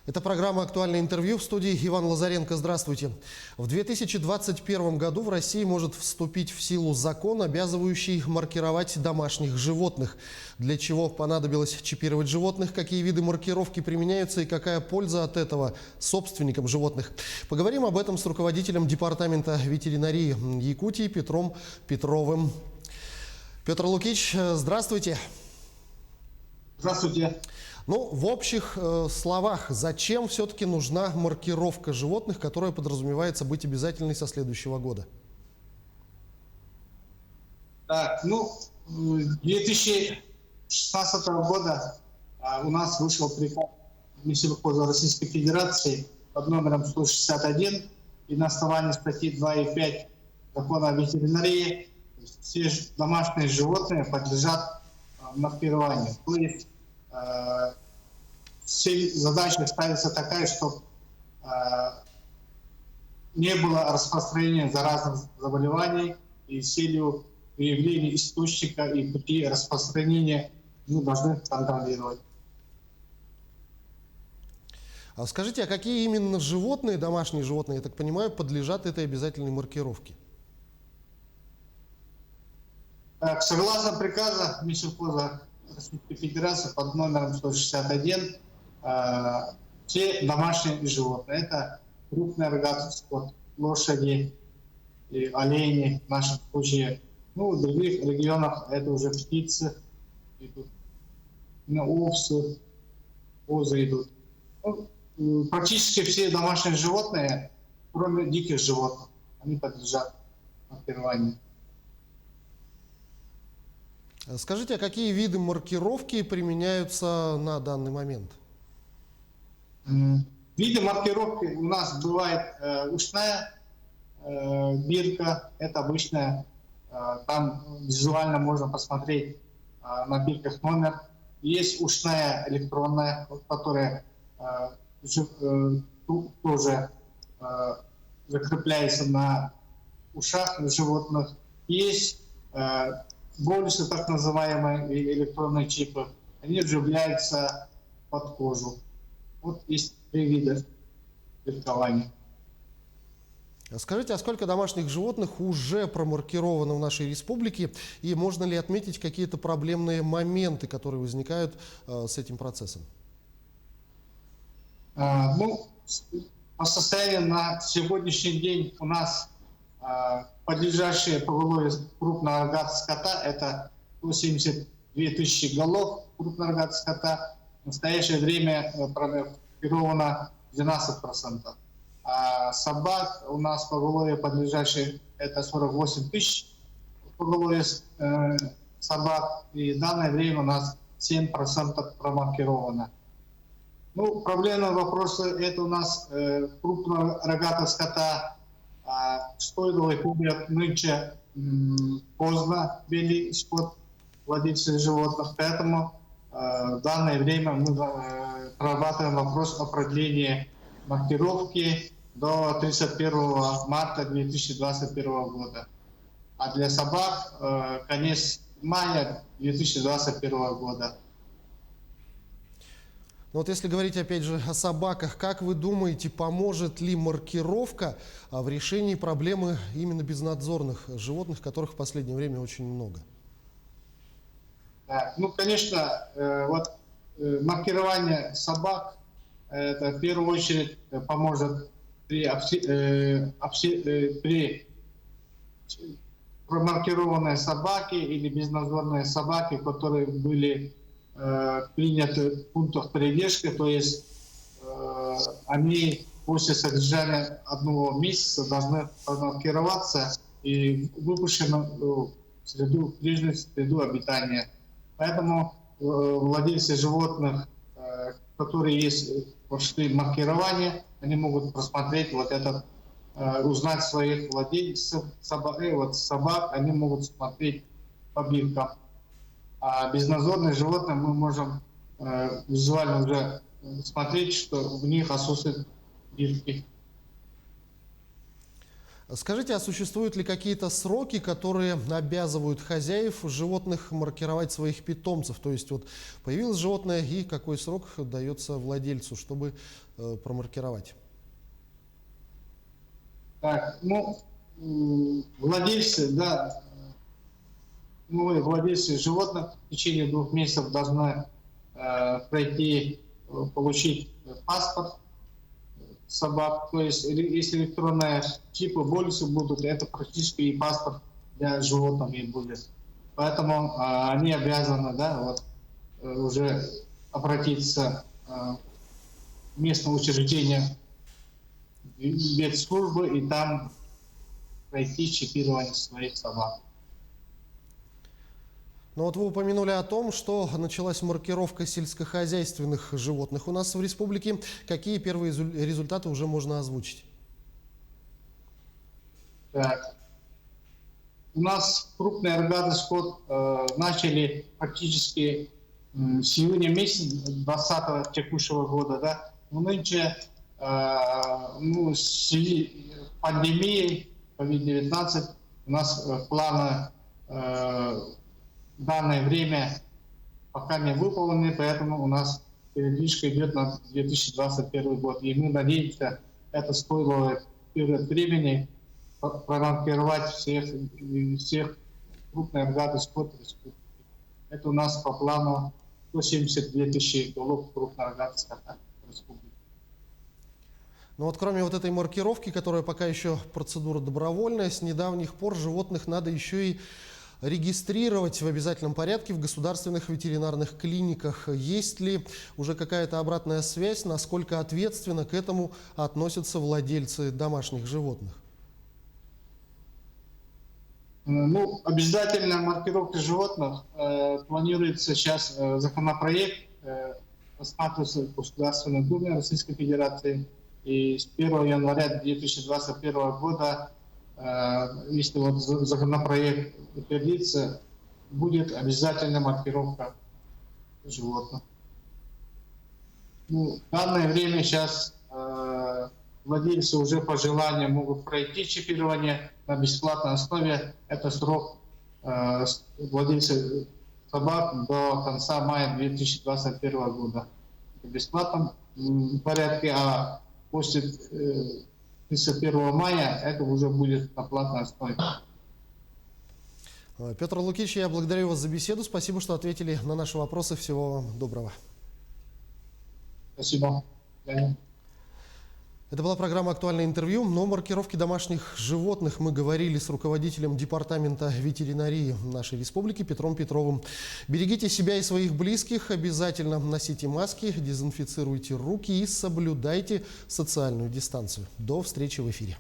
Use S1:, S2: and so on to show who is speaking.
S1: Это программа «Актуальное интервью», в студии Иван Лазаренко. Здравствуйте. В 2021 году в России может вступить в силу закон, обязывающий маркировать домашних животных. Для чего понадобилось чипировать животных, какие виды маркировки применяются и какая польза от этого собственникам животных. Поговорим об этом с руководителем Департамента ветеринарии Якутии Петром Петровым. Петр Лукич, здравствуйте.
S2: Здравствуйте.
S1: Ну, в общих словах, зачем все-таки нужна маркировка животных, которая подразумевается быть обязательной со следующего года?
S2: Так, 2016 года у нас вышел приказ Минсельхоза Российской Федерации под номером 161, и на основании статьи 2 и 5 Закона о ветеринарии все домашние животные подлежат маркированию. То есть задача ставится такая, чтобы не было распространения заразных заболеваний, и с целью выявления источника и пути распространения мы должны контролировать.
S1: А скажите, а какие именно животные, домашние животные, я так понимаю, подлежат этой обязательной маркировке?
S2: Так, согласно приказу Минсельхоза Российской Федерации под номером 161, все домашние животные, это крупный рогатый скот, лошади, и олени в нашем случае. В других регионах это уже птицы идут, овцы, козы идут. Практически все домашние животные, кроме диких животных, они подлежат маркированию.
S1: Скажите, а какие виды маркировки применяются на данный момент?
S2: Виды маркировки у нас бывает ушная бирка, это обычная, там визуально можно посмотреть на бирках номер. Есть ушная электронная, которая тоже закрепляется на ушах животных. Есть болисы, так называемые электронные чипы, они вживляются под кожу. Вот есть 3 вида биркования.
S1: Скажите, а сколько домашних животных уже промаркировано в нашей республике, и можно ли отметить какие-то проблемные моменты, которые возникают с этим процессом?
S2: По состоянию на сегодняшний день у нас подлежащие поголовье крупнорогатого скота — это 172 тысячи голов крупнорогатого скота. В настоящее время промаркировано 12%. А собак у нас поголовье подлежащие — это 48 тысяч поголовье собак. И в данное время у нас 7% промаркировано. Проблемные вопросы — это у нас крупнорогатого скота. Стойловый кубик нынче поздно белый скот владельцев животных, поэтому в данное время мы прорабатываем вопрос о продлении маркировки до 31 марта 2021 года. А для собак конец мая 2021 года.
S1: Вот если говорить опять же о собаках, как вы думаете, поможет ли маркировка в решении проблемы именно безнадзорных животных, которых в последнее время очень много?
S2: Конечно, маркирование собак это в первую очередь поможет при промаркированной собаке или безнадзорные собаки, которые были приняты в пунктах придержки, то есть они после содержания 1 месяца должны промаркироваться и выпущены в прежнюю среду обитания. Поэтому владельцы животных, которые есть прошли маркирование, они могут просмотреть узнать своих владельцев собак, они могут смотреть по биркам. А безнадзорные животные мы можем визуально уже смотреть, что в них отсутствуют бирки.
S1: Скажите, а существуют ли какие-то сроки, которые обязывают хозяев животных маркировать своих питомцев? То есть вот появилось животное, и какой срок дается владельцу, чтобы промаркировать?
S2: Так, ну, владельцы, да, владельцы животных в течение 2 месяцев должны пройти, получить паспорт собак. То есть, если электронные чипы, полисы будут, это практически и паспорт для животных и будет. Поэтому они обязаны, да, вот, уже обратиться в местное учреждение ветслужбы и там пройти чипирование своих собак.
S1: Ну вот вы упомянули о том, что началась маркировка сельскохозяйственных животных у нас в республике. Какие первые результаты уже можно озвучить?
S2: Так. У нас крупный рогатый скот начали практически с июня месяца 2020 текущего года. Да? Но нынче в связи с пандемией COVID-19 у нас планы в данное время пока не выполнены, поэтому у нас передвижка идет на 2021 год. И мы надеемся, это стоило период времени промаркировать всех крупных рогатых скот. Это у нас по плану 172 тысячи голов крупных рогатых скота в республике.
S1: Но вот кроме вот этой маркировки, которая пока еще процедура добровольная, с недавних пор животных надо еще и регистрировать в обязательном порядке в государственных ветеринарных клиниках. Есть ли уже какая-то обратная связь, насколько ответственно к этому относятся владельцы домашних животных?
S2: Ну, обязательная маркировка животных планируется сейчас законопроект, рассматривается в Государственной Думе Российской Федерации. И с 1 января 2021 года, если вот законопроект утвердится, будет обязательная маркировка животных. Ну, в данное время сейчас владельцы уже по желанию могут пройти чипирование на бесплатной основе. Это срок владельцев собак до конца мая 2021 года. Это в бесплатном порядке, а после 31 мая это уже будет на платной основе.
S1: Петр Лукич, я благодарю вас за беседу. Спасибо, что ответили на наши вопросы. Всего вам доброго.
S2: Спасибо.
S1: Это была программа «Актуальное интервью». О маркировке домашних животных мы говорили с руководителем департамента ветеринарии нашей республики Петром Петровым. Берегите себя и своих близких, обязательно носите маски, дезинфицируйте руки и соблюдайте социальную дистанцию. До встречи в эфире.